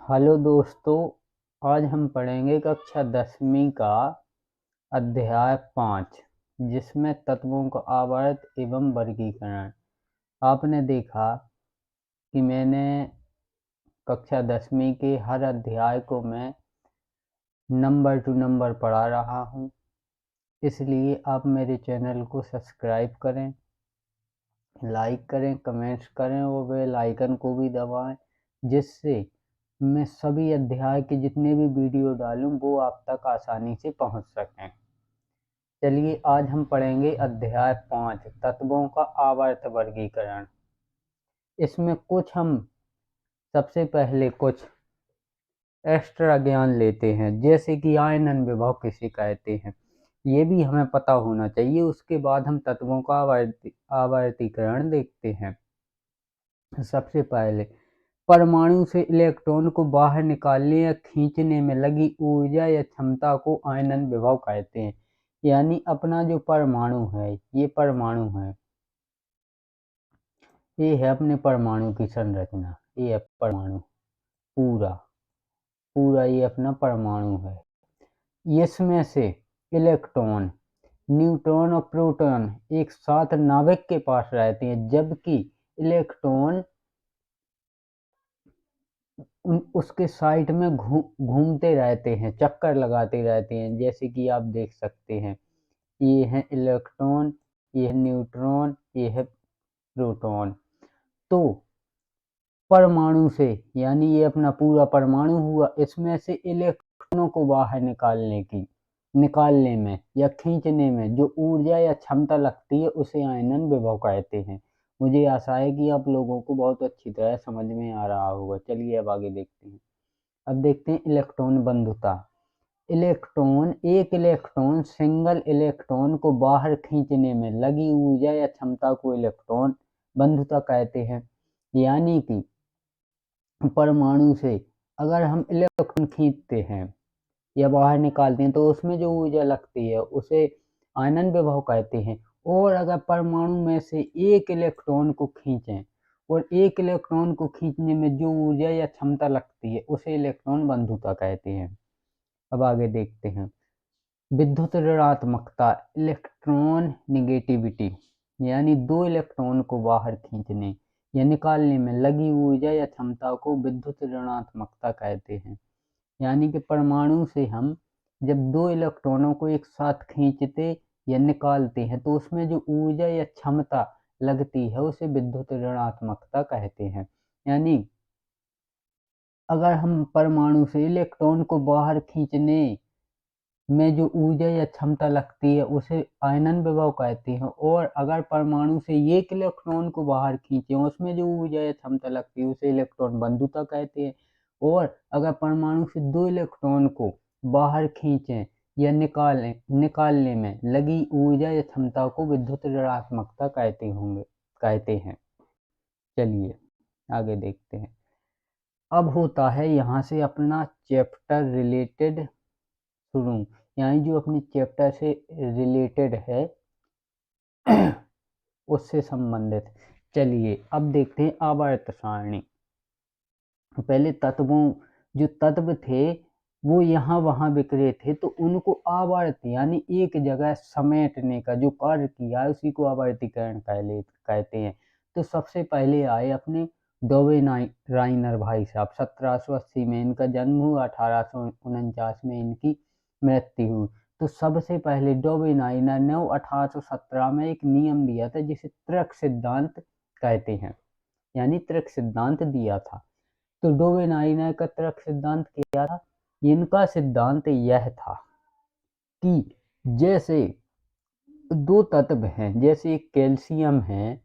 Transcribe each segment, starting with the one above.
Hello दोस्तों, आज हम पढ़ेंगे कक्षा 10वीं का अध्याय 5 जिसमें तत्वों का आवर्त एवं वर्गीकरण। आपने देखा कि मैंने कक्षा 10वीं के हर अध्याय को मैं नंबर टू नंबर पढ़ा रहा हूँ, इसलिए आप मेरे चैनल को सब्सक्राइब करें, लाइक करें, कमेंट्स करें और बेल आइकन को भी दबाएं, जिससे मैं सभी अध्याय के जितने भी वीडियो डालूं वो आप तक आसानी से पहुंच सकें। चलिए आज हम पढ़ेंगे अध्याय 5 तत्वों का आवर्त वर्गीकरण। इसमें हम सबसे पहले कुछ एक्स्ट्रा ज्ञान लेते हैं, जैसे कि आयनन विभव किसे कहते हैं, ये भी हमें पता होना चाहिए। उसके बाद हम तत्वों का आवर्तीकरण देखते हैं। सबसे पहले परमाणु से इलेक्ट्रॉन को बाहर निकालने या खींचने में लगी ऊर्जा या क्षमता को आयनन विभव कहते हैं। यानी अपना जो परमाणु है, ये परमाणु है, ये है अपने परमाणु की संरचना। ये है परमाणु, पूरा पूरा ये अपना परमाणु है। इसमें से इलेक्ट्रॉन, न्यूट्रॉन और प्रोटॉन एक साथ नाभिक के पास रहते हैं, जबकि इलेक्ट्रॉन उसके साइड में घूमते रहते हैं, चक्कर लगाते रहते हैं, जैसे कि आप देख सकते हैं। ये है इलेक्ट्रॉन, ये है न्यूट्रॉन, ये है प्रोटॉन। तो परमाणु से, यानी ये अपना पूरा परमाणु हुआ, इसमें से इलेक्ट्रॉनों को बाहर निकालने में या खींचने में जो ऊर्जा या क्षमता लगती है उसे आयनन विभव कहते हैं। मुझे आशा है कि आप लोगों को बहुत अच्छी तरह समझ में आ रहा होगा। चलिए अब आगे देखते हैं। अब देखते हैं इलेक्ट्रॉन बंधुता। एक इलेक्ट्रॉन सिंगल इलेक्ट्रॉन को बाहर खींचने में लगी ऊर्जा या क्षमता को इलेक्ट्रॉन बंधुता कहते हैं। यानी कि परमाणु से अगर हम इलेक्ट्रॉन खींचते हैं या बाहर निकालते हैं तो उसमें जो ऊर्जा लगती है उसे आयनन विभव कहते हैं। और अगर परमाणु में से एक इलेक्ट्रॉन को खींचें और एक इलेक्ट्रॉन को खींचने में जो ऊर्जा या क्षमता लगती है उसे इलेक्ट्रॉन बंधुता कहते हैं। अब आगे देखते हैं। विद्युत ऋणात्मकता, इलेक्ट्रॉन निगेटिविटी, यानी दो इलेक्ट्रॉन को बाहर खींचने या निकालने में लगी ऊर्जा या क्षमता को विद्युत ऋणात्मकता कहते हैं। यानी कि परमाणु से हम जब दो इलेक्ट्रॉनों को एक साथ खींचते या निकालते हैं तो उसमें जो ऊर्जा या क्षमता लगती है उसे विद्युत ऋणात्मकता कहते हैं। यानी अगर हम परमाणु से इलेक्ट्रॉन को बाहर खींचने में जो ऊर्जा या क्षमता लगती है उसे आयनन विभव कहते हैं, और अगर परमाणु से एक इलेक्ट्रॉन को बाहर खींचे उसमें जो ऊर्जा या क्षमता लगती है उसे इलेक्ट्रॉन बंधुता कहते हैं। और अगर परमाणु से दो इलेक्ट्रॉन को बाहर खींचें या निकालने में लगी ऊर्जा या क्षमता को विद्युत ऋणात्मकता कहते हैं। चलिए आगे देखते हैं। अब होता है यहाँ से अपना चैप्टर रिलेटेड शुरू, यानी जो अपने चैप्टर से रिलेटेड है उससे संबंधित। चलिए अब देखते हैं आवर्त सारणी। पहले जो तत्व थे वो यहाँ वहाँ बिखरे थे, तो उनको आवर्त यानी एक जगह समेटने का जो कार्य किया है उसी को आवर्तीकरण कहते हैं। तो सबसे पहले आए अपने डोबे-राइनर भाई साहब। 1780 में इनका जन्म हुआ, 1849 में इनकी मृत्यु हुई। तो सबसे पहले डोबे-राइनर ने 1817 में एक नियम दिया था जिसे त्रिक सिद्धांत कहते हैं, यानी त्रिक सिद्धांत दिया था। तो डोबे-राइनर का त्रिक सिद्धांत क्या था? इनका सिद्धांत यह था कि जैसे दो तत्व हैं, जैसे एक कैल्शियम है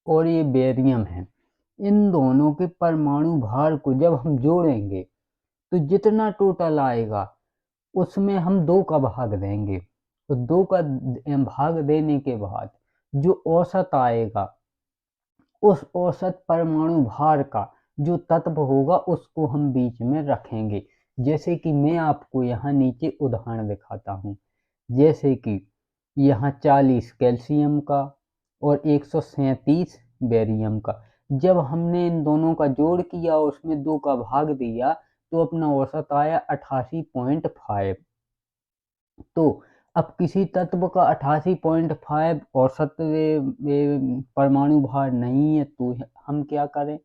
और ये बेरियम है, इन दोनों के परमाणु भार को जब हम जोड़ेंगे तो जितना टोटल आएगा उसमें हम 2 का भाग देंगे। तो 2 का भाग देने के बाद जो औसत आएगा उस औसत परमाणु भार का जो तत्व होगा उसको हम बीच में रखेंगे। जैसे कि मैं आपको यहाँ नीचे उदाहरण दिखाता हूँ। जैसे कि यहाँ 40 कैल्शियम का और 137 बेरियम का। जब हमने इन दोनों का जोड़ किया और उसमें 2 का भाग दिया तो अपना औसत आया 88.5। तो अब किसी तत्व का 88.5 औसत परमाणु भार नहीं है तो हम क्या करें?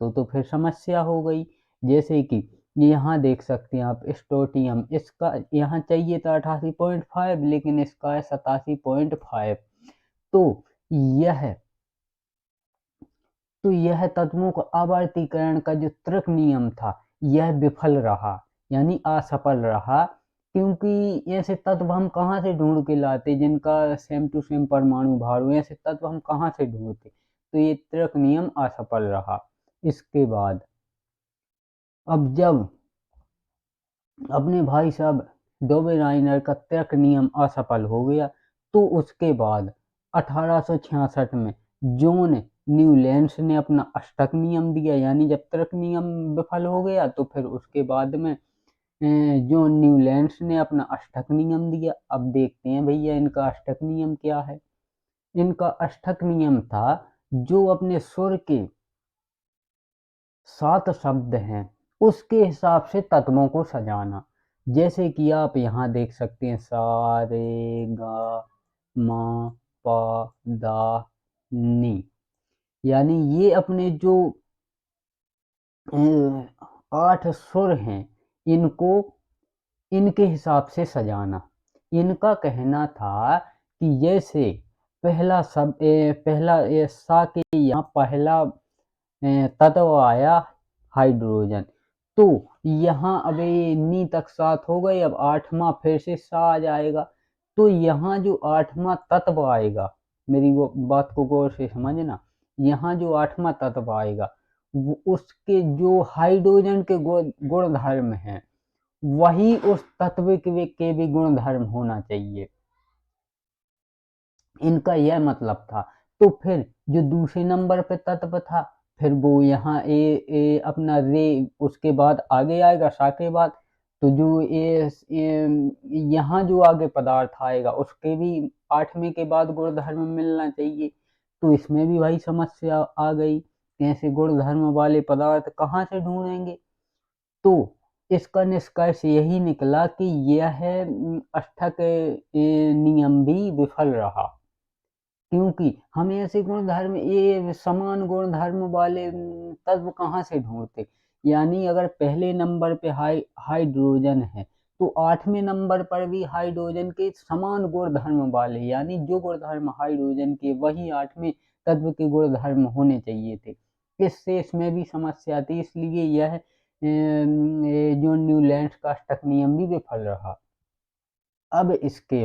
तो फिर समस्या हो गई। जैसे कि यहाँ देख सकते हैं आप स्ट्रोंटियम, इसका यहाँ चाहिए था 88.5 लेकिन इसका है 87.5। तो यह यह तत्वों का आवर्तीकरण का जो तृक नियम था यह विफल रहा, यानी असफल रहा, क्योंकि ऐसे तत्व हम कहाँ से ढूंढ के लाते जिनका सेम टू सेम परमाणु भार हो, ऐसे तत्व हम कहाँ से ढूंढते। तो ये तृक नियम असफल रहा। इसके बाद अब जब अपने भाई साहब डोबेराइनर का तर्क नियम असफल हो गया तो उसके बाद 1866 में जॉन न्यूलैंड्स ने अपना अष्टक नियम दिया, यानी जब तर्क नियम विफल हो गया तो फिर उसके बाद में जॉन न्यूलैंड्स ने अपना अष्टक नियम दिया। अब देखते हैं भैया इनका अष्टक नियम क्या है। इनका अष्टक नियम था जो अपने सुर के 7 शब्द हैं उसके हिसाब से तत्वों को सजाना। जैसे कि आप यहाँ देख सकते हैं सा रे गा मा पा दा नी, यानी ये अपने जो 8 सुर हैं इनको इनके हिसाब से सजाना। इनका कहना था कि जैसे पहला सा के यहाँ पहला तत्व आया हाइड्रोजन, तो यहाँ अब ये नी तक 7 हो गए, अब 8वां फिर से सा आ जाएगा। तो यहाँ जो 8वां तत्व आएगा, मेरी वो बात को गौर से समझना, यहाँ जो 8वां तत्व आएगा वो उसके जो हाइड्रोजन के गुण धर्म हैं वही उस तत्व के भी गुण धर्म होना चाहिए, इनका यह मतलब था। तो फिर जो दूसरे नंबर पे तत्व था फिर वो यहाँ ए अपना रे उसके बाद आगे आएगा सा के बाद, तो जो यहाँ जो आगे पदार्थ आएगा उसके भी 8वें के बाद गुण धर्म मिलना चाहिए। तो इसमें भी वही समस्या आ गई, ऐसे गुण धर्म वाले पदार्थ कहाँ से ढूंढेंगे। तो इसका निष्कर्ष यही निकला कि यह अष्टक नियम भी विफल रहा, क्योंकि हम ऐसे गुण धर्म ये समान गुण धर्म वाले तत्व कहाँ से ढूंढते। यानी अगर पहले नंबर पे हाइड्रोजन है तो 8वें नंबर पर भी हाइड्रोजन के समान गुण धर्म वाले, यानी जो गुण धर्म हाइड्रोजन के वही 8वें तत्व के गुण धर्म होने चाहिए थे। इससे इसमें भी समस्या थी, इसलिए यह जो न्यूलैंड्स का अष्टक नियम भी विफल रहा। अब इसके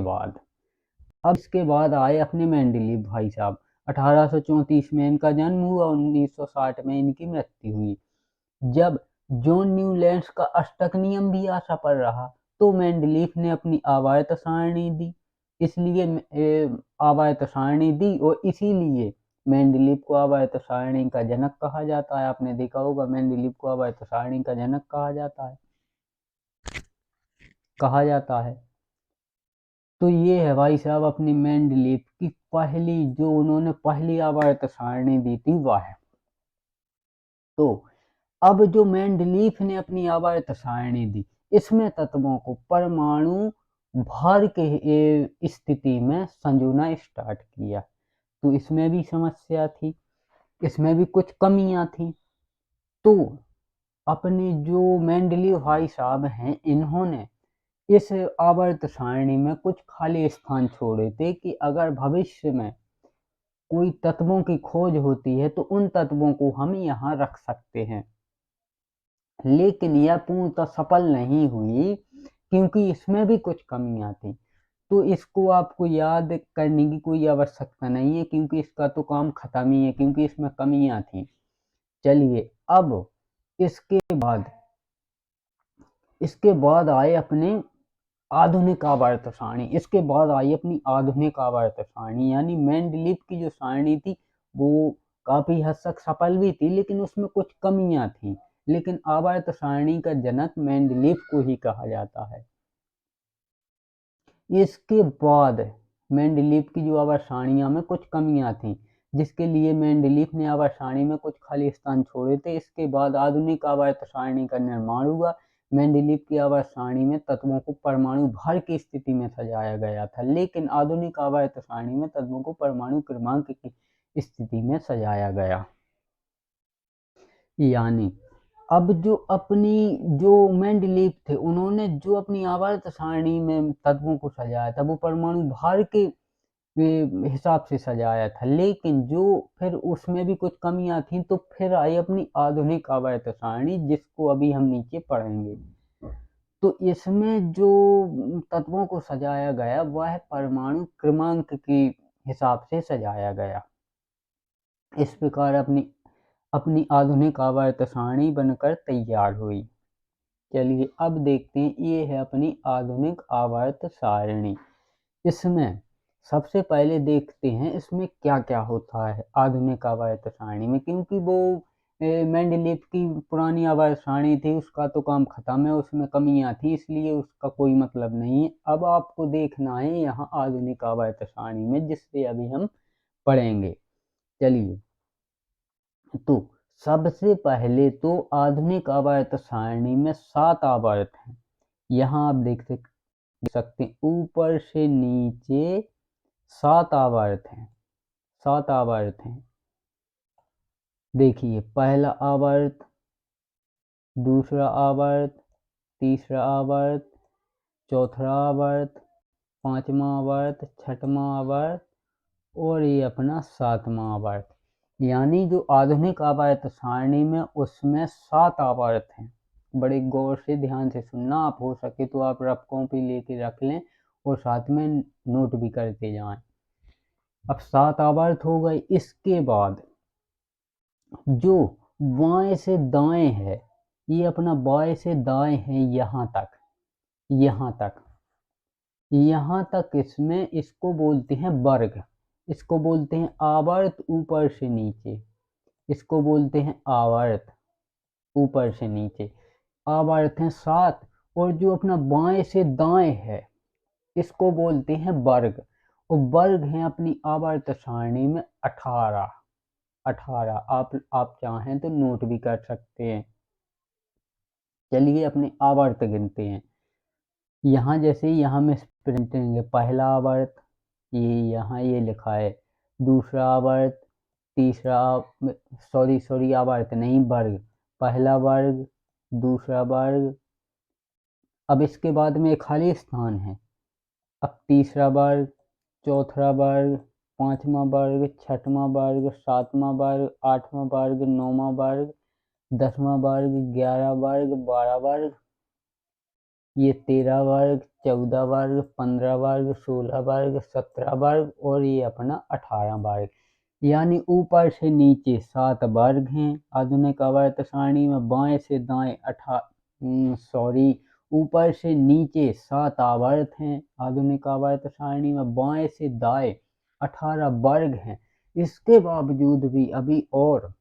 बाद आए अपने मेंडलीव भाई साहब। 1834 में इनका जन्म हुआ, 1960 में इनकी मृत्यु हुई। जब जॉन न्यूलैंड्स का अष्टक नियम भी असफल रहा तो मेंडलीव ने अपनी आवर्त सारणी दी, इसलिए आवर्त सारणी दी और इसीलिए मेंडलीव को आवर्त सारणी का जनक कहा जाता है। आपने देखा होगा मेंडलीव को आवर्त सारणी का जनक कहा जाता है। तो ये है भाई साहब अपनी मेंडलीव की पहली जो उन्होंने पहली आवर्त सारणी दी थी वह। तो अब जो मेंडलीव ने अपनी आवर्त सारणी दी इसमें तत्वों को परमाणु भार के स्थिति में संजोना स्टार्ट किया, तो इसमें भी समस्या थी, इसमें भी कुछ कमियां थी। तो अपने जो मेंडलीव भाई साहब हैं इन्होंने इस आवर्त सारणी में कुछ खाली स्थान छोड़े थे कि अगर भविष्य में कोई तत्वों की खोज होती है तो उन तत्वों को हम यहाँ रख सकते हैं। लेकिन यह पूर्णतः सफल नहीं हुई क्योंकि इसमें भी कुछ कमियां थी। तो इसको आपको याद करने की कोई आवश्यकता नहीं है क्योंकि इसका तो काम खत्म ही है, क्योंकि इसमें कमियां थी। चलिए अब इसके बाद इसके बाद आए अपने आधुनिक आवर्त सारणी। इसके बाद आई अपनी आधुनिक आवर्त सारणी, यानी मेंडलीव की जो सारणी थी वो काफी हद तक सफल भी थी लेकिन उसमें कुछ कमियां थी, लेकिन आवर्त सारणी का जनक मेंडलीव को ही कहा जाता है। इसके बाद मेंडलीव की जो आवर्त सारणियों में कुछ कमियां थी, जिसके लिए मेंडलीफ ने आवर्त सारणी में कुछ खाली स्थान छोड़े थे। इसके बाद आधुनिक आवर्त सारणी का निर्माण हुआ। मेंडलीफ की आवर्त सारणी में तत्वों को परमाणु भार की स्थिति में सजाया गया था, लेकिन आधुनिक आवर्त सारणी में तत्वों को परमाणु क्रमांक की स्थिति में सजाया गया। यानी अब जो मेंडलीफ थे, उन्होंने जो अपनी आवर्त सारणी में तत्वों को सजाया था वो परमाणु भार के हिसाब से सजाया था, लेकिन जो फिर उसमें भी कुछ कमियां थी, तो फिर आई अपनी आधुनिक आवर्त सारणी, जिसको अभी हम नीचे पढ़ेंगे। तो इसमें जो तत्वों को सजाया गया वह परमाणु क्रमांक के हिसाब से सजाया गया। इस प्रकार अपनी आधुनिक आवर्त सारणी बनकर तैयार हुई। चलिए अब देखते हैं, ये है अपनी आधुनिक आवर्त सारणी। इसमें सबसे पहले देखते हैं इसमें क्या क्या होता है आधुनिक आवर्त सारणी में, क्योंकि वो मेंडलीफ की पुरानी आवर्त सारणी थी, उसका तो काम खत्म है, उसमें कमियां थी, इसलिए उसका कोई मतलब नहीं है। अब आपको देखना है यहाँ आधुनिक आवर्त सारणी में, जिससे अभी हम पढ़ेंगे। चलिए, तो सबसे पहले तो आधुनिक आवर्त सारणी में 7 आवर्त हैं। यहाँ आप देख सकते हैं, ऊपर से नीचे 7 आवर्त हैं। 7 आवर्त हैं। देखिए, पहला आवर्त, दूसरा आवर्त, तीसरा आवर्त, चौथा आवर्त, पांचवा आवर्त, छठवां आवर्त और ये अपना 7वां आवर्त। यानी जो आधुनिक आवर्त सारणी में उसमें 7 आवर्त हैं। बड़े गौर से ध्यान से सुनना, आप हो सके तो आप रफ कॉपी लेके रख लें और साथ में नोट भी करते जाएं। अब 7 आवर्त हो गए। इसके बाद जो बाएं से दाएं है, ये अपना बाएं से दाएं है यहाँ तक, यहाँ तक, यहाँ तक। इसमें इसको बोलते हैं वर्ग, इसको बोलते हैं आवर्त ऊपर से नीचे, इसको बोलते हैं आवर्त ऊपर से नीचे। आवर्त हैं 7, और जो अपना बाएं से दाएं है इसको बोलते हैं वर्ग, और वर्ग हैं अपनी आवर्त सारणी में 18। 18 आप चाहें तो नोट भी कर सकते हैं। चलिए अपने आवर्त गिनते हैं। यहाँ जैसे यहाँ में प्रिंट करेंगे, पहला आवर्त ये यहाँ ये लिखा है, दूसरा आवर्त, तीसरा सॉरी आवर्त नहीं, वर्ग, पहला वर्ग, दूसरा वर्ग। अब इसके बाद में एक खाली स्थान है। अब तीसरा वर्ग, चौथा वर्ग, पांचवा वर्ग, छठवां वर्ग, सातवां वर्ग, आठवां वर्ग, नौवां वर्ग, 10वां वर्ग, 11 वर्ग, 12 वर्ग, ये 13 वर्ग, 14 वर्ग, 15 वर्ग, 16 वर्ग, 17 वर्ग और ये अपना 18 वर्ग। यानी ऊपर से नीचे 7 वर्ग हैं आधुनिक आवर्त सारणी में। बाएं से दाएं ऊपर से नीचे 7 आवर्त हैं आधुनिक आवर्त सारणी में। बाएं से दाएं 18 वर्ग हैं। इसके बावजूद भी अभी और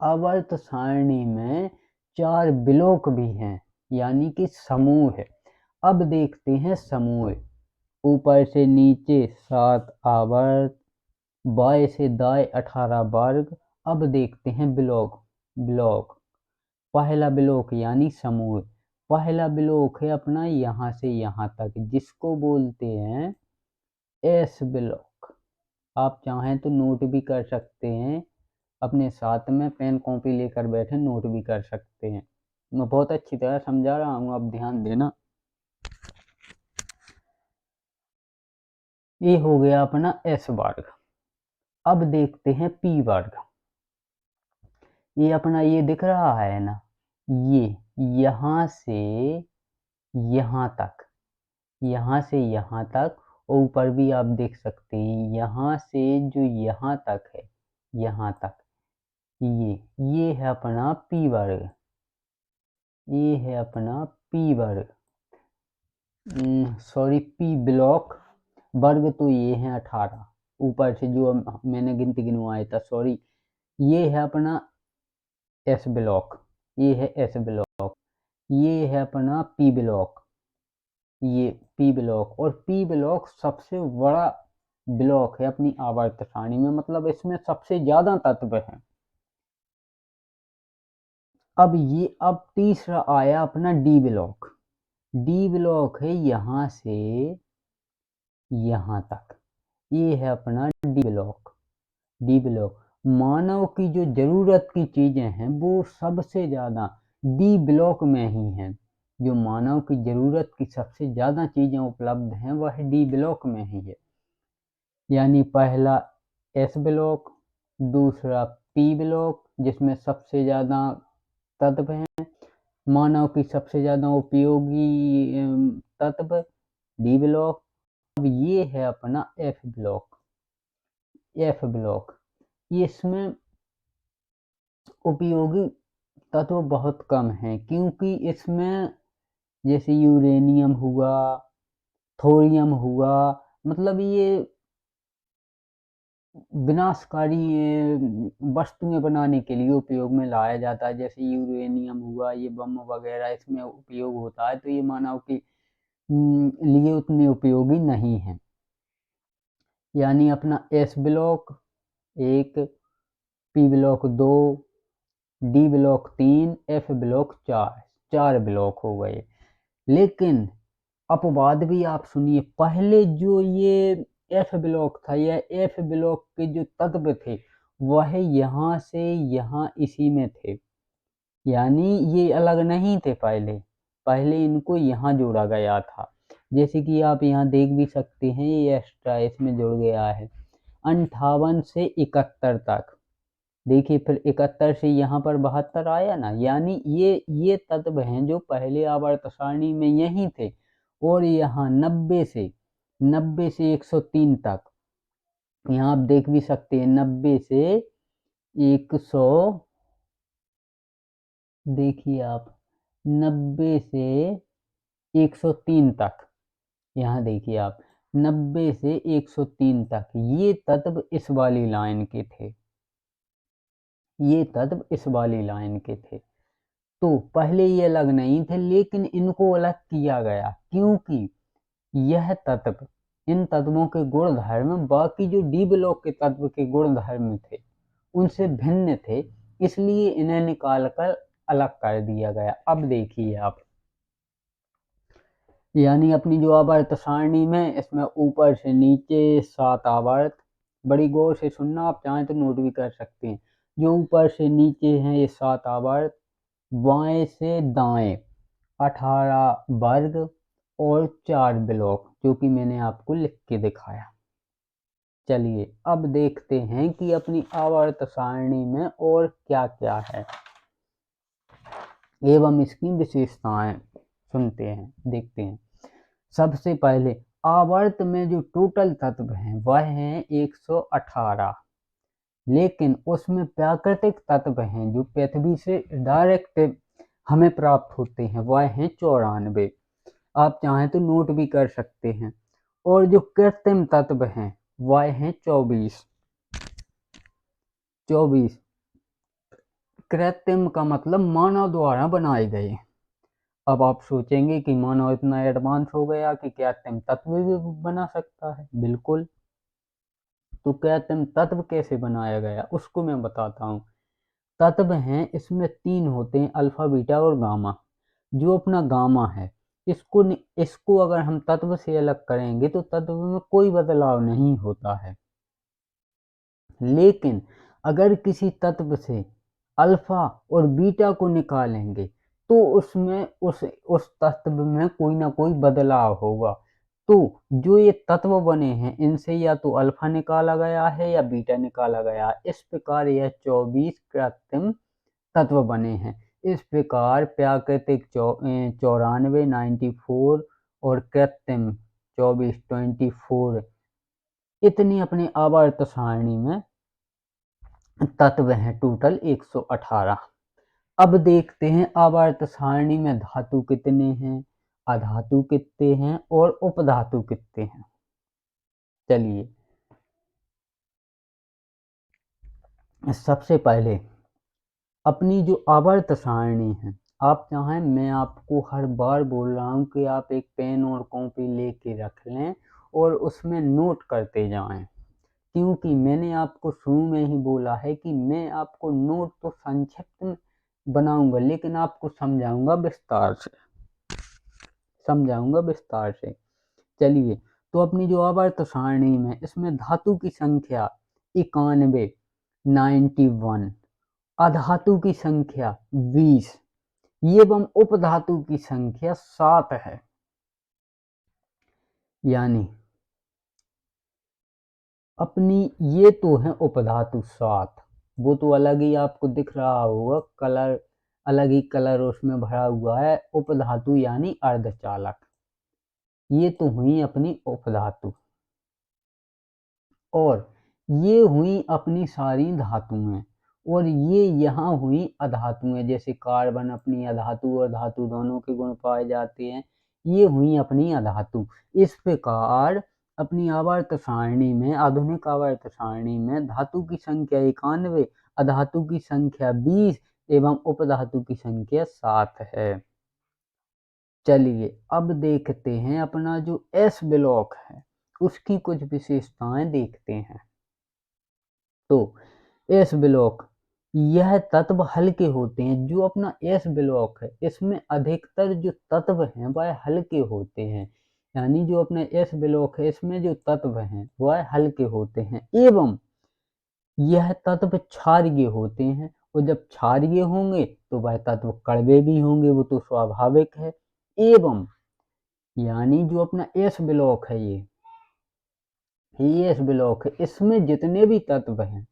आवर्त सारणी में 4 ब्लॉक भी हैं, यानी कि समूह है। अब देखते हैं समूह। ऊपर से नीचे 7 आवर्त, बाएं से दाएं 18 वर्ग। अब देखते हैं ब्लॉक। पहला ब्लॉक यानी समूह, पहला ब्लॉक है अपना यहाँ से यहाँ तक, जिसको बोलते हैं एस ब्लॉक। आप चाहें तो नोट भी कर सकते हैं, अपने साथ में पेन कॉपी लेकर बैठे नोट भी कर सकते हैं। मैं बहुत अच्छी तरह समझा रहा हूँ, आप ध्यान देना। ये हो गया अपना एस वर्ग। अब देखते हैं पी वर्ग। ये अपना ये दिख रहा है ना, ये यहाँ से यहाँ तक, यहाँ से यहाँ तक, और ऊपर भी आप देख सकते हैं यहाँ से जो यहाँ तक है, यहाँ तक, ये है अपना पी वर्ग। ये है अपना पी वर्ग, सॉरी पी ब्लॉक। वर्ग तो ये है 18, ऊपर से जो मैंने गिनती गिनवाया था, सॉरी। ये है अपना एस ब्लॉक, ये है एस ब्लॉक। ये है अपना पी ब्लॉक, ये पी ब्लॉक। और पी ब्लॉक सबसे बड़ा ब्लॉक है अपनी आवर्त सारणी में, मतलब इसमें सबसे ज्यादा तत्व हैं। अब तीसरा आया अपना डी ब्लॉक। डी ब्लॉक है यहाँ से यहाँ तक, ये है अपना डी ब्लॉक। डी ब्लॉक मानव की जो जरूरत की चीजें हैं वो सबसे ज्यादा डी ब्लॉक में ही हैं। जो मानव की जरूरत की सबसे ज्यादा चीजें उपलब्ध हैं वह डी ब्लॉक में ही है। यानी पहला एस ब्लॉक, दूसरा पी ब्लॉक जिसमें सबसे ज्यादा तत्व हैं, मानव की सबसे ज्यादा उपयोगी तत्व डी ब्लॉक। अब ये है अपना एफ ब्लॉक। एफ ब्लॉक इसमें उपयोगी तत्व बहुत कम हैं, क्योंकि इसमें जैसे यूरेनियम हुआ, थोरियम हुआ, मतलब ये विनाशकारी वस्तुएं बनाने के लिए उपयोग में लाया जाता है। जैसे यूरेनियम हुआ, ये बम वगैरह इसमें उपयोग होता है, तो ये मानव के लिए उतने उपयोगी नहीं है। यानी अपना S block 1, P block 2, D block 3, F block 4 block हो गए। लेकिन अपवाद भी आप सुनिए, पहले जो ये एफ ब्लॉक था या एफ ब्लॉक के जो तत्व थे वह यहाँ से यहाँ इसी में थे, यानी ये अलग नहीं थे। पहले इनको यहाँ जोड़ा गया था। जैसे कि आप यहाँ देख भी सकते हैं, ये एक्स्ट्रा इसमें जुड़ गया है 58 से 71 तक। देखिए फिर 71 से यहाँ पर 72 आया ना, यानी ये तत्व हैं जो पहले आवर्त सारणी में यही थे। और यहाँ 90 से 103 तक, यहाँ आप देख भी सकते हैं 90 से 100, देखिए आप 90 से 103 तक, यहाँ देखिए आप 90 से 103 तक ये तत्व इस वाली लाइन के थे। ये तत्व इस वाली लाइन के थे। तो पहले ये अलग नहीं थे, लेकिन इनको अलग किया गया क्योंकि यह तत्व, इन तत्वों के गुण धर्म बाकी जो डी ब्लॉक के तत्व के गुण धर्म थे उनसे भिन्न थे, इसलिए इन्हें निकालकर अलग कर दिया गया। अब देखिए आप, यानी अपनी जो आवर्त सारणी में इसमें ऊपर से नीचे 7 आवर्त, बड़ी गौर से सुनना, आप चाहें तो नोट भी कर सकते हैं। जो ऊपर से नीचे हैं ये 7 आवर्त, बाएं से दाएं 18 वर्ग और 4 ब्लॉक, जो कि मैंने आपको लिख के दिखाया। चलिए अब देखते हैं कि अपनी आवर्त सारणी में और क्या क्या है एवं इसकी विशेषताएं सुनते हैं, देखते हैं। सबसे पहले आवर्त में जो टोटल तत्व हैं वह हैं 118, लेकिन उसमें प्राकृतिक तत्व हैं जो पृथ्वी से डायरेक्ट हमें प्राप्त होते हैं वह हैं 94। आप चाहें तो नोट भी कर सकते हैं। और जो कृत्रिम तत्व हैं वह हैं 24। कृत्रिम का मतलब मानव द्वारा बनाए गए। अब आप सोचेंगे कि मानव इतना एडवांस हो गया कि कृत्रिम तत्व भी बना सकता है। बिल्कुल। तो कृत्रिम तत्व कैसे बनाया गया उसको मैं बताता हूँ। तत्व हैं इसमें 3 होते हैं, अल्फा, बीटा और गामा। जो अपना गामा है इसको अगर हम तत्व से अलग करेंगे तो तत्व में कोई बदलाव नहीं होता है। लेकिन अगर किसी तत्व से अल्फा और बीटा को निकालेंगे तो उसमें उस तत्व में कोई ना कोई बदलाव होगा। तो जो ये तत्व बने हैं इनसे या तो अल्फा निकाला गया है या बीटा निकाला गया है। इस प्रकार यह 24 कृत्रिम तत्व बने हैं। इस प्रकार प्राकृतिक 94 94 और कृत्रिम 24 24 इतनी अपनी आवर्त सारणी में तत्व हैं, टोटल 118। अब देखते हैं आवर्त सारणी में धातु कितने हैं, अधातु कितने हैं और उपधातु कितने हैं। चलिए सबसे पहले अपनी जो आवर्त सारणी है, आप चाहें मैं आपको हर बार बोल रहा हूँ कि आप एक पेन और कॉपी लेके रख लें और उसमें नोट करते जाएं, क्योंकि मैंने आपको शुरू में ही बोला है कि मैं आपको नोट तो संक्षिप्त में बनाऊंगा, लेकिन आपको समझाऊंगा विस्तार से। चलिए, तो अपनी जो आवर्त सारणी में इसमें धातु की संख्या 91, 91, अधातु की संख्या 20 एवं उपधातु की संख्या 7 है। यानी अपनी ये तो है उपधातु 7, वो तो अलग ही आपको दिख रहा होगा, कलर अलग ही कलर उसमें भरा हुआ है। उपधातु यानी अर्धचालक, ये तो हुई अपनी उपधातु, और ये हुई अपनी सारी धातुएं, और ये यहाँ हुई अधातुएं, जैसे कार्बन अपनी अधातु और धातु दोनों के गुण पाए जाते हैं, ये हुई अपनी अधातु। इस प्रकार अपनी आवर्त सारणी में, आधुनिक आवर्त सारणी में धातु की संख्या 91, अधातु की संख्या 20 एवं उपधातु की संख्या 7 है। चलिए, अब देखते हैं अपना जो एस ब्लॉक है उसकी कुछ विशेषताएं देखते हैं। तो एस ब्लॉक, यह तत्व हल्के होते हैं। जो अपना एस ब्लॉक है इसमें अधिकतर जो तत्व हैं वह हल्के होते हैं, यानी जो अपना एस ब्लॉक है इसमें जो तत्व हैं वह हल्के होते हैं, एवं यह तत्व क्षारीय होते हैं, और जब क्षारीय होंगे तो वह तत्व कड़वे भी होंगे, वो तो स्वाभाविक है। एवं यानी जो अपना एस ब्लॉक है, ये एस ब्लॉक है, इसमें जितने भी तत्व हैं,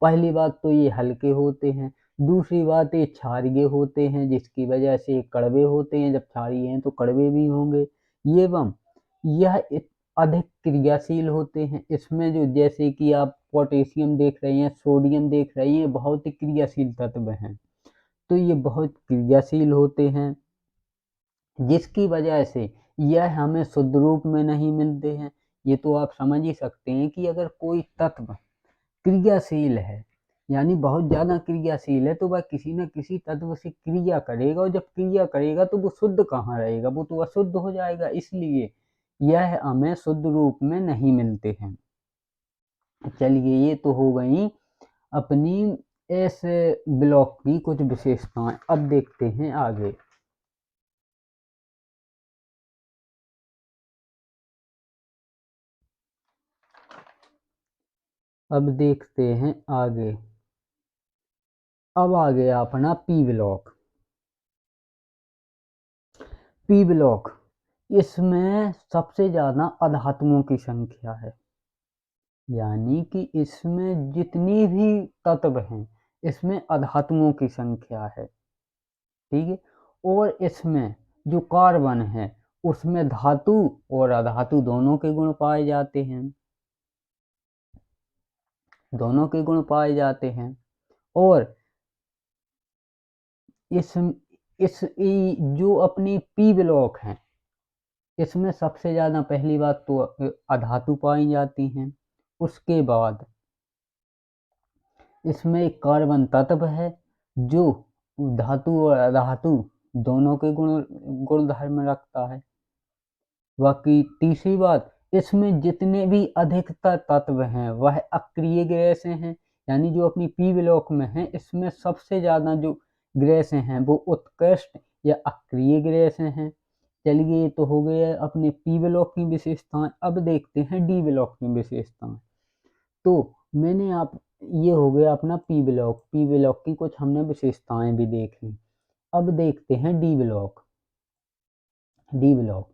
पहली बात तो ये हल्के होते हैं, दूसरी बात ये क्षारीय होते हैं, जिसकी वजह से ये कड़वे होते हैं, जब क्षारीय हैं तो कड़वे भी होंगे। एवं यह अधिक क्रियाशील होते हैं, इसमें जो जैसे कि आप पोटेशियम देख रहे हैं, सोडियम देख रहे हैं, बहुत ही क्रियाशील तत्व हैं, तो ये बहुत क्रियाशील होते हैं, जिसकी वजह से यह हमें शुद्ध रूप में नहीं मिलते हैं। ये तो आप समझ ही सकते हैं कि अगर कोई तत्व क्रियाशील है, यानी बहुत ज़्यादा क्रियाशील है, तो वह किसी न किसी तत्व से क्रिया करेगा, और जब क्रिया करेगा तो वो शुद्ध कहाँ रहेगा, वो तो अशुद्ध हो जाएगा, इसलिए यह हमें शुद्ध रूप में नहीं मिलते हैं। चलिए, ये तो हो गई अपनी एस ब्लॉक की कुछ विशेषताएं। अब देखते हैं आगे। अब देखते हैं आगे। अब आ गया अपना पी ब्लॉक। पी ब्लॉक, इसमें सबसे ज़्यादा अधातुओं की संख्या है, यानी कि इसमें जितनी भी तत्व हैं इसमें अधातुओं की संख्या है, ठीक है। और इसमें जो कार्बन है उसमें धातु और अधातु दोनों के गुण पाए जाते हैं, दोनों के गुण पाए जाते हैं। और जो अपनी पी ब्लॉक है इसमें सबसे ज़्यादा पहली बात तो अधातु पाई जाती हैं, उसके बाद इसमें एक कार्बन तत्व है जो धातु और अधातु दोनों के गुण धर्म रखता है। बाकी तीसरी बात, इसमें जितने भी अधिकतर तत्व हैं वह अक्रिय गैसें हैं, यानी जो अपनी पी ब्लॉक में है इसमें सबसे ज़्यादा जो गैसें हैं वो उत्कृष्ट या अक्रिय गैसें हैं। चलिए, ये तो हो गया अपने पी ब्लॉक की विशेषताएं। अब देखते हैं डी ब्लॉक की विशेषताएं। तो मैंने आप ये हो गया अपना पी ब्लॉक, पी ब्लॉक की कुछ हमने विशेषताएं भी देख ली। अब देखते हैं डी ब्लॉक। डी ब्लॉक,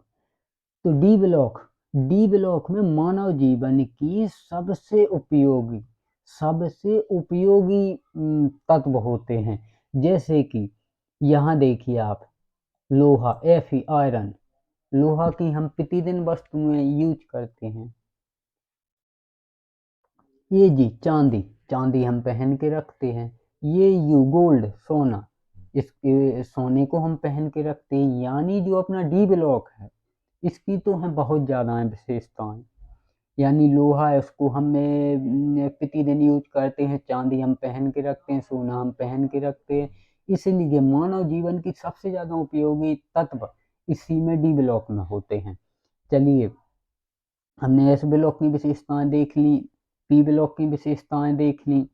तो डी ब्लॉक में मानव जीवन की सबसे उपयोगी तत्व होते हैं, जैसे कि यहाँ देखिए आप, लोहा, Fe आयरन, लोहा की हम प्रतिदिन वस्तुएं यूज करते हैं। ये जी चांदी, चांदी हम पहन के रखते हैं। ये यू गोल्ड, सोना, इसके सोने को हम पहन के रखते हैं। यानी जो अपना डी ब्लॉक है इसकी तो है बहुत ज़्यादा विशेषताएं, यानी लोहा है उसको हम प्रतिदिन यूज करते हैं, चांदी हम पहन के रखते हैं, सोना हम पहन के रखते हैं, इसलिए मानव जीवन की सबसे ज़्यादा उपयोगी तत्व इसी में डी ब्लॉक में होते हैं। चलिए, हमने एस ब्लॉक की विशेषताएं देख ली, पी ब्लॉक की विशेषताएं देख ली,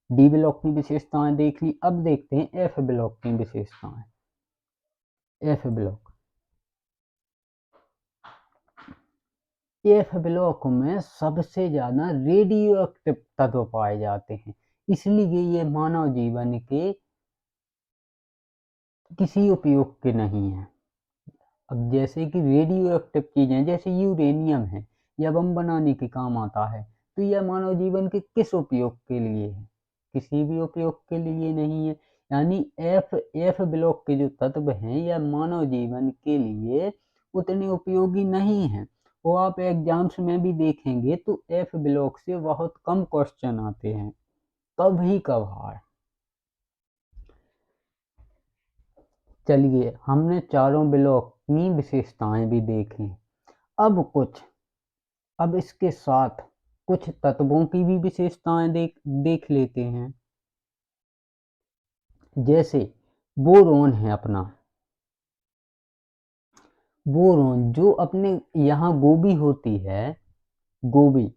डी ब्लॉक की विशेषताएं देख ली। अब देखते हैं एफ ब्लॉक की विशेषताएं। एफ ब्लॉक, एफ ब्लॉक में सबसे ज्यादा रेडियो एक्टिव तत्व पाए जाते हैं, इसलिए ये मानव जीवन के किसी उपयोग के नहीं है। अब जैसे कि रेडियो एक्टिव चीजें जैसे यूरेनियम है, या बम बनाने के काम आता है, तो यह मानव जीवन के किस उपयोग के लिए है? किसी भी उपयोग के लिए नहीं है। यानी एफ एफ ब्लॉक के जो तत्व हैं यह मानव जीवन के लिए उतने उपयोगी नहीं है। वो आप एग्जाम्स में भी देखेंगे तो एफ ब्लॉक से बहुत कम क्वेश्चन आते हैं, कभी कभार। चलिए, हमने चारों ब्लॉक की विशेषताएं भी देख ली। अब इसके साथ कुछ तत्वों की भी विशेषताएं देख लेते हैं। जैसे बोरोन है अपना, बोरोन जो अपने यहाँ गोभी होती है, गोभी,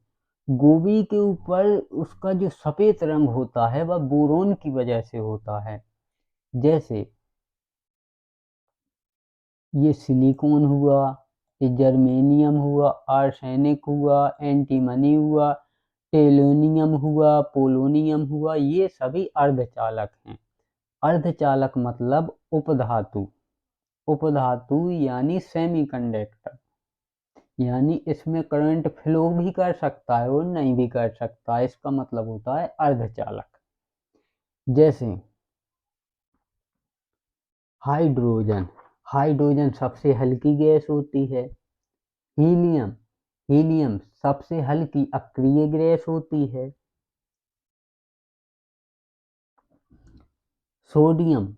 गोभी के ऊपर उसका जो सफेद रंग होता है वह बोरोन की वजह से होता है। जैसे ये सिलिकॉन हुआ, ये जर्मेनियम हुआ, आर्सेनिक हुआ, एंटीमनी हुआ, टेलोनियम हुआ, पोलोनियम हुआ, ये सभी अर्धचालक हैं। अर्धचालक मतलब उपधातु, उपधातु यानी सेमीकंडक्टर, यानी इसमें करंट फ्लो भी कर सकता है और नहीं भी कर सकता है, इसका मतलब होता है अर्धचालक। जैसे हाइड्रोजन, हाइड्रोजन सबसे हल्की गैस होती है। हीलियम, हीलियम सबसे हल्की अक्रिय गैस होती है। सोडियम,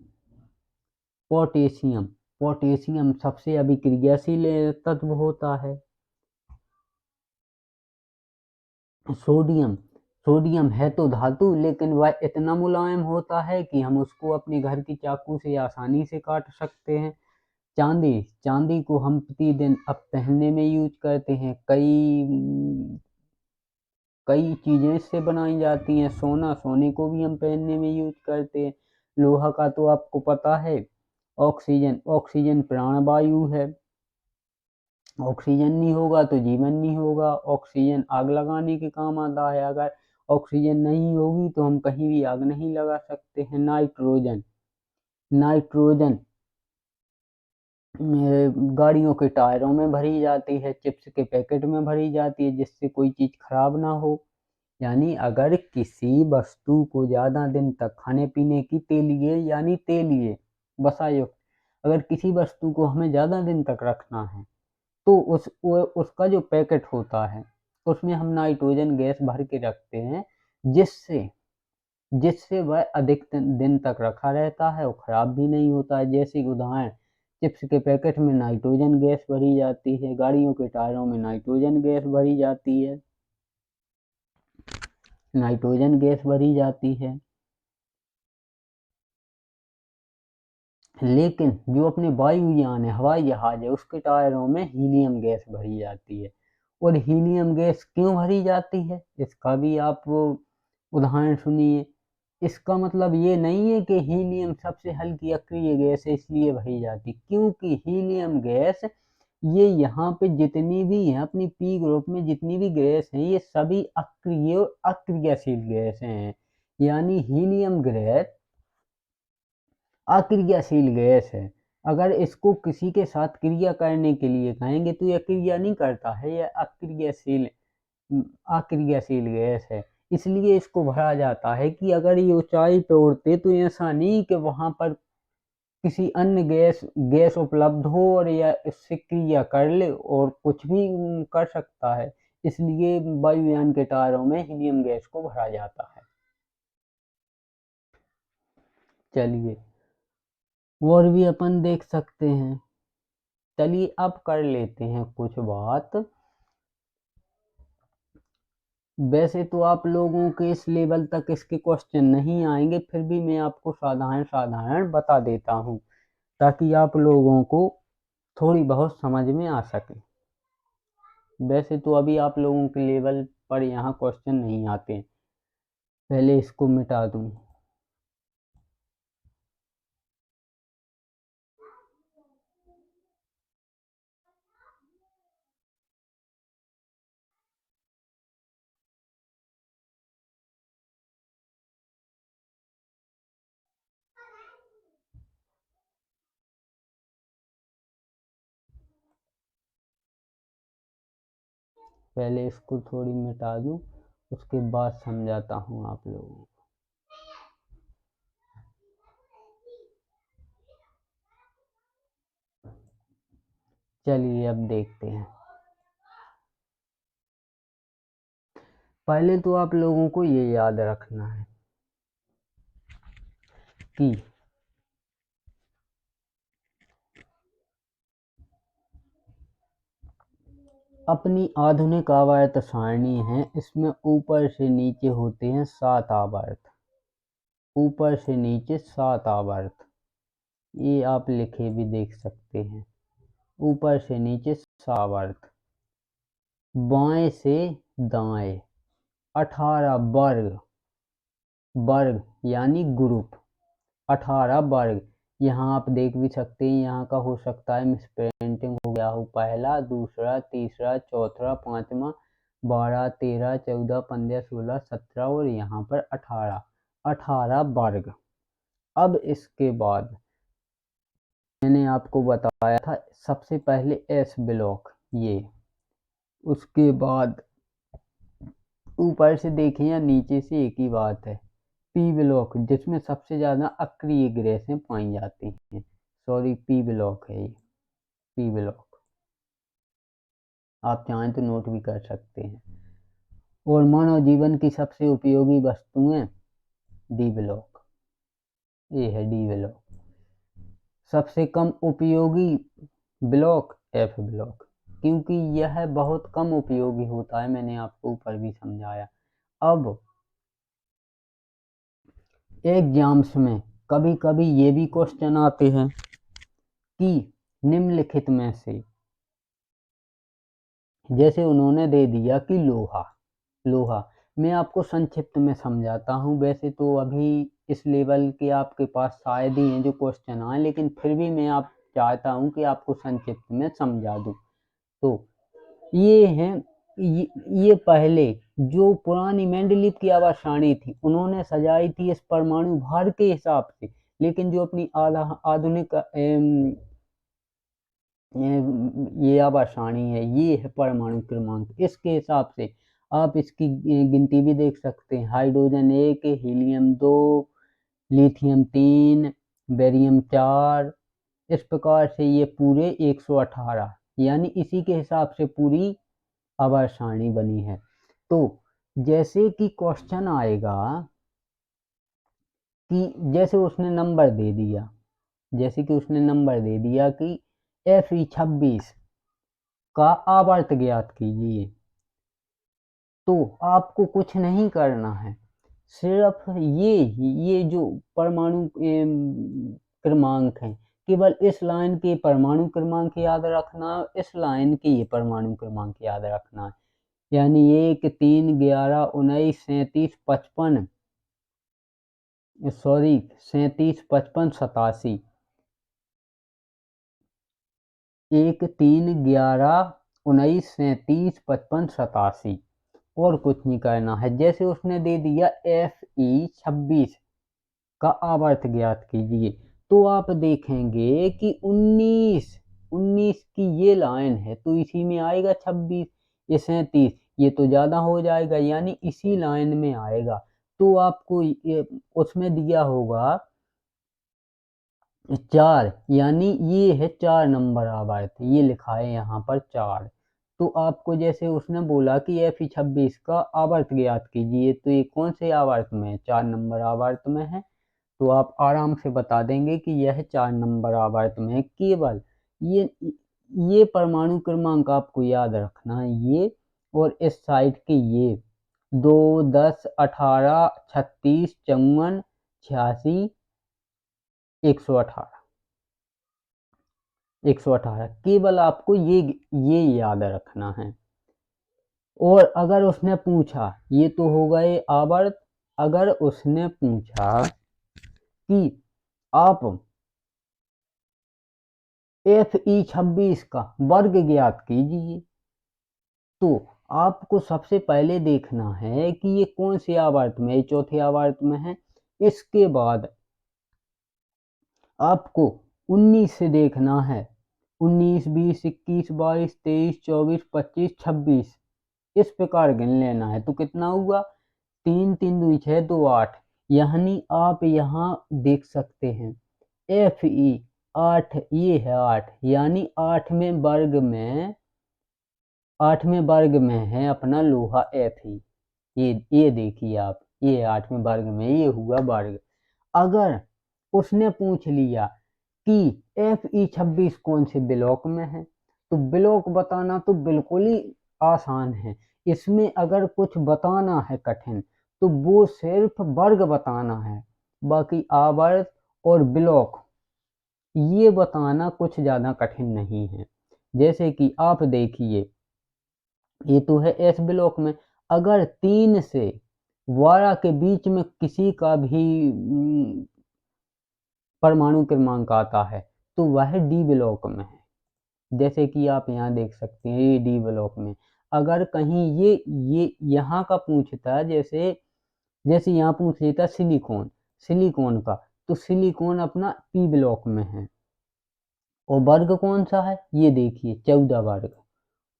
पोटेशियम, पोटेशियम सबसे अभिक्रियाशील तत्व होता है। सोडियम, सोडियम है तो धातु लेकिन वह इतना मुलायम होता है कि हम उसको अपने घर की चाकू से आसानी से काट सकते हैं। चांदी, चांदी को हम प्रतिदिन अब पहनने में यूज करते हैं, कई चीजें इससे बनाई जाती हैं। सोना, सोने को भी हम पहनने में यूज करते हैं। लोहा का तो आपको पता है। ऑक्सीजन, ऑक्सीजन प्राणवायु है, ऑक्सीजन नहीं होगा तो जीवन नहीं होगा। ऑक्सीजन आग लगाने के काम आता है, अगर ऑक्सीजन नहीं होगी तो हम कहीं भी आग नहीं लगा सकते हैं। नाइट्रोजन, नाइट्रोजन गाड़ियों के टायरों में भरी जाती है, चिप्स के पैकेट में भरी जाती है जिससे कोई चीज खराब ना हो। यानी अगर किसी वस्तु को ज्यादा दिन तक खाने पीने की तेलिए यानी तेलिए वसायुक्त, अगर किसी वस्तु को हमें ज्यादा दिन तक रखना है तो उसका जो पैकेट होता है उसमें हम नाइट्रोजन गैस भर के रखते हैं, जिससे जिससे वह अधिक दिन तक रखा रहता है और खराब भी नहीं होता है। जैसे कि उदाहरण, चिप्स के पैकेट में नाइट्रोजन गैस भरी जाती है, गाड़ियों के टायरों में नाइट्रोजन गैस भरी जाती है, नाइट्रोजन गैस भरी जाती है। लेकिन जो अपने वायुयान है, हवाई जहाज है, उसके टायरों में हीलियम गैस भरी जाती है। और हीलियम गैस क्यों भरी जाती है इसका भी आप वो उदाहरण सुनिए। इसका मतलब ये नहीं है कि हीलियम सबसे हल्की अक्रिय गैस है इसलिए भरी जाती, क्योंकि हीलियम गैस ये यहाँ पे जितनी भी है अपनी पी ग्रुप में जितनी भी गैस हैं ये सभी अक्रिय और अक्रियाशील गैस हैं। यानी हीलियम गैस अक्रियाशील गैस है। अगर इसको किसी के साथ क्रिया करने के लिए कहेंगे तो यह क्रिया नहीं करता है, यह अक्रियाशील गैस है। इसलिए इसको भरा जाता है कि अगर ये ऊंचाई पे उड़ते तो ऐसा नहीं कि वहां पर किसी अन्य गैस उपलब्ध हो और या इससे क्रिया कर ले और कुछ भी कर सकता है, इसलिए वायुयान के टायरों में हीलियम गैस को भरा जाता है। चलिए, और भी अपन देख सकते हैं। चलिए अब कर लेते हैं कुछ बात। वैसे तो आप लोगों के इस लेवल तक इसके क्वेश्चन नहीं आएंगे, फिर भी मैं आपको साधारण साधारण बता देता हूँ ताकि आप लोगों को थोड़ी बहुत समझ में आ सके। वैसे तो अभी आप लोगों के लेवल पर यहाँ क्वेश्चन नहीं आते, पहले इसको मिटा दूँ। पहले इसको थोड़ी मिटा दूँ, उसके बाद समझाता हूँ आप लोगों को। चलिए अब देखते हैं। पहले तो आप लोगों को ये याद रखना है कि अपनी आधुनिक आवर्त सारणी है, इसमें ऊपर से नीचे होते हैं 7 आवर्त, ऊपर से नीचे 7 आवर्त। ये आप लिखे भी देख सकते हैं, ऊपर से नीचे 7 आवर्त। बाएं से दाएं 18 वर्ग, वर्ग यानी ग्रुप, 18 वर्ग। यहाँ आप देख भी सकते हैं, यहाँ का हो सकता है मिस प्रिंटिंग हो गया हो, पहला, दूसरा, तीसरा, चौथा, पांचवा, 12, 13, 14, 15, 16, 17 और यहाँ पर 18, 18 वर्ग। अब इसके बाद मैंने आपको बताया था सबसे पहले एस ब्लॉक ये, उसके बाद ऊपर से देखें या नीचे से एक ही बात है, पी ब्लॉक जिसमें सबसे ज़्यादा अक्रिय गैसें पाई जाती हैं, सॉरी पी ब्लॉक है ये, पी ब्लॉक आप चाहें तो नोट भी कर सकते हैं। और मानव जीवन की सबसे उपयोगी वस्तुएं डी ब्लॉक, ये है डी ब्लॉक। सबसे कम उपयोगी ब्लॉक एफ ब्लॉक, क्योंकि यह बहुत कम उपयोगी होता है, मैंने आपको ऊपर भी समझाया। अब एग्जाम्स में कभी कभी ये भी क्वेश्चन आते हैं कि निम्नलिखित में से, जैसे उन्होंने दे दिया कि लोहा, लोहा मैं आपको संक्षिप्त में समझाता हूँ। वैसे तो अभी इस लेवल के आपके पास शायद ही हैं जो क्वेश्चन आए, लेकिन फिर भी मैं आप चाहता हूँ कि आपको संक्षिप्त में समझा दूँ। तो ये हैं, ये पहले जो पुरानी मेंडलीव की आवाज सारणी थी उन्होंने सजाई थी इस परमाणु भार के हिसाब से, लेकिन जो अपनी आधुनिक ये आवाज सारणी है, ये है परमाणु क्रमांक, इसके हिसाब से आप इसकी गिनती भी देख सकते हैं। हाइड्रोजन 1, हीलियम 2, लिथियम 3, बेरियम 4, इस प्रकार से ये पूरे 118, यानी इसी के हिसाब से पूरी आवाज सारणी बनी है। तो जैसे कि क्वेश्चन आएगा कि जैसे उसने नंबर दे दिया, जैसे कि उसने नंबर दे दिया कि Fe26 का आवर्त ज्ञात कीजिए, तो आपको कुछ नहीं करना है, सिर्फ ये जो परमाणु क्रमांक हैं, केवल इस लाइन के परमाणु क्रमांक याद रखना, इस लाइन के ये परमाणु क्रमांक याद रखना है। यानी 1, 3, 11, 19, 37, 55, सॉरी 37, 55, 87, 1, 3, 11, 19, 37, 55, 87 और कुछ नहीं करना है। जैसे उसने दे दिया Fe26 का आवर्त ज्ञात कीजिए, तो आप देखेंगे कि 19 की ये लाइन है, तो इसी में आएगा 26, ये 37, ये तो ज़्यादा हो जाएगा, यानी इसी लाइन में आएगा। तो आपको ये उसमें दिया होगा 4, यानी ये है 4 नंबर आवर्त, ये लिखा है यहाँ पर 4। तो आपको जैसे उसने बोला कि Fe26 का आवर्त ज्ञात कीजिए, तो ये कौन से आवर्त में है, 4 नंबर आवर्त में है, तो आप आराम से बता देंगे कि यह 4 नंबर आवर्त में है। केवल ये परमाणु क्रमांक आपको याद रखना है, ये और इस साइड के ये 2, 10, 18, 36, 54, 86, 118, 118 केवल आपको ये याद रखना है। और अगर उसने पूछा, ये तो हो गए आवर्त, अगर उसने पूछा कि आप Fe26 का वर्ग ज्ञात कीजिए, तो आपको सबसे पहले देखना है कि ये कौन से आवर्त में, ये चौथे आवर्त में है। इसके बाद आपको 19 से देखना है, 19, 20, 21, 22, 23, 24, 25, 26 इस प्रकार गिन लेना है। तो कितना हुआ, 3 3 2 6 2 8, यानी आप यहाँ देख सकते हैं Fe 8, ये है 8, यानी 8वें वर्ग में है अपना लोहा Fe। ये देखिए आप, ये 8वें वर्ग में, ये हुआ वर्ग। अगर उसने पूछ लिया कि Fe26 कौन से ब्लॉक में है, तो ब्लॉक बताना तो बिल्कुल ही आसान है। इसमें अगर कुछ बताना है कठिन, तो वो सिर्फ वर्ग बताना है, बाकी आवर्त और ब्लॉक ये बताना कुछ ज़्यादा कठिन नहीं है। जैसे कि आप देखिए, ये तो है एस ब्लॉक में, अगर 3 से 12 के बीच में किसी का भी परमाणु क्रमांक आता है, तो वह डी ब्लॉक में है। जैसे कि आप यहाँ देख सकते हैं, ये डी ब्लॉक में। अगर कहीं ये यहाँ का पूछता है, जैसे जैसे यहाँ पूछ लेता सिलिकॉन का, तो सिलिकॉन अपना पी ब्लॉक में है। और वर्ग कौन सा है, ये देखिए 14 वर्ग।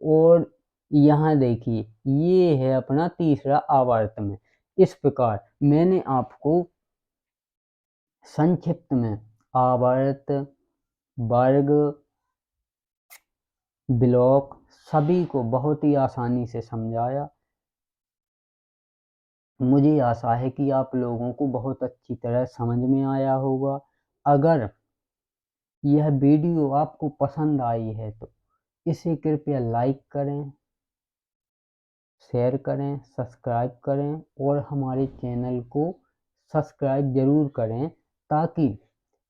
और यहाँ देखिए, ये है अपना तीसरा आवर्त में। इस प्रकार मैंने आपको संक्षिप्त में आवर्त, वर्ग, ब्लॉक सभी को बहुत ही आसानी से समझाया। मुझे आशा है कि आप लोगों को बहुत अच्छी तरह समझ में आया होगा। अगर यह वीडियो आपको पसंद आई है तो इसे कृपया लाइक करें, शेयर करें, सब्सक्राइब करें और हमारे चैनल को सब्सक्राइब ज़रूर करें, ताकि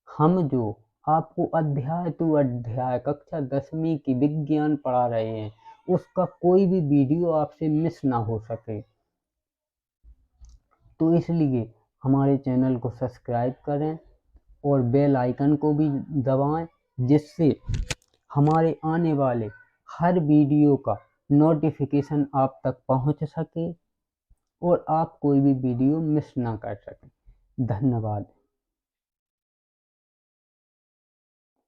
हम जो आपको अध्याय टू अध्याय कक्षा 10वीं की विज्ञान पढ़ा रहे हैं, उसका कोई भी वीडियो आपसे मिस ना हो सके। तो इसलिए हमारे चैनल को सब्सक्राइब करें और बेल आइकन को भी दबाएं, जिससे हमारे आने वाले हर वीडियो का नोटिफिकेशन आप तक पहुंच सके और आप कोई भी वीडियो मिस ना कर सकें। धन्यवाद।